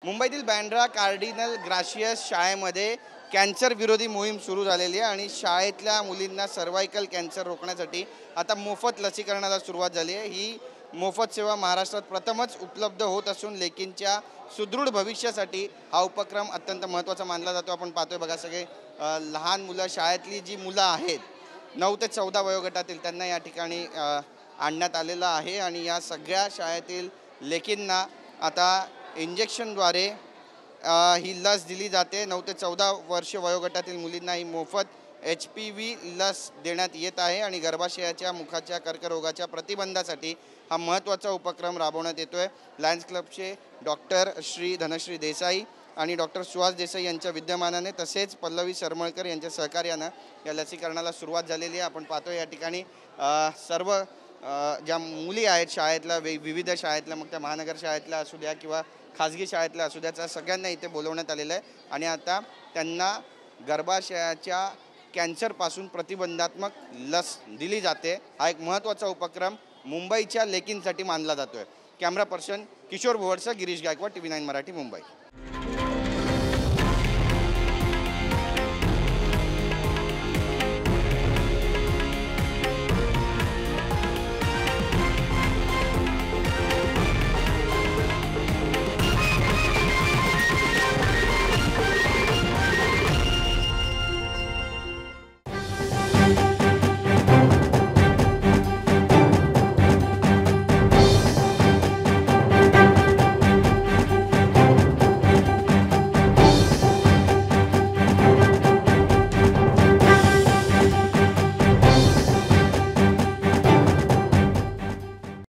मुंबईतील बँड्रा कार्डिनल ग्राशियस शाळेमध्ये कॅन्सर विरोधी मोहीम सुरू झालेली आहे आणि शाळेतल्या मुलींना सर्वायकल कॅन्सर रोखण्यासाठी आता मोफत लसीकरणाला सुरुवात झाली आहे। ही मोफत सेवा महाराष्ट्रात प्रथमच उपलब्ध होत असून लेकींच्या सुदृढ भविष्यासाठी हा उपक्रम अत्यंत महत्त्वाचा मानला जातो। आपण पाहतोय बघा सगळे लहान मुलं, शाळेतली जी मुलं आहेत 9 ते 14 वयोगटातील, त्यांना या ठिकाणी आणण्यात आलेलं आहे आणि या सगळ्या शाळेतील लेकींना आता इंजेक्शनद्वारे ही लस दिली जाते। 9 ते 14 वर्ष वयोगटातील मुलींना ही मोफत HPV लस देण्यात येत आहे आणि गर्भाशयाच्या मुखाच्या कर्करोगाच्या प्रतिबंधासाठी हा महत्त्वाचा उपक्रम राबवण्यात येतोय। लायन्स क्लबचे डॉक्टर श्री धनश्री देसाई आणि डॉक्टर सुहास देसाई यांच्या विद्यमानाने तसेच पल्लवी सरमळकर यांच्या सहकार्यानं या लसीकरणाला सुरुवात झालेली आहे। आपण पाहतो या ठिकाणी सर्व ज्या मुली आहेत शाळेतल्या, विविध शाळेतल्या, मग त्या महानगर शाळेतल्या असू द्या किंवा खाजगी शाळेतल्या असू द्या, सगळ्यांना इथे बोलवण्यात आलेलं आहे आणि आता त्यांना गर्भाशयाच्या कॅन्सरपासून प्रतिबंधात्मक लस दिली जाते। हा एक महत्त्वाचा उपक्रम मुंबईच्या लेकींसाठी मानला जातोय। कॅमेरा पर्सन किशोर भोवरसह गिरीश गायकवाड, TV9 मराठी, मुंबई।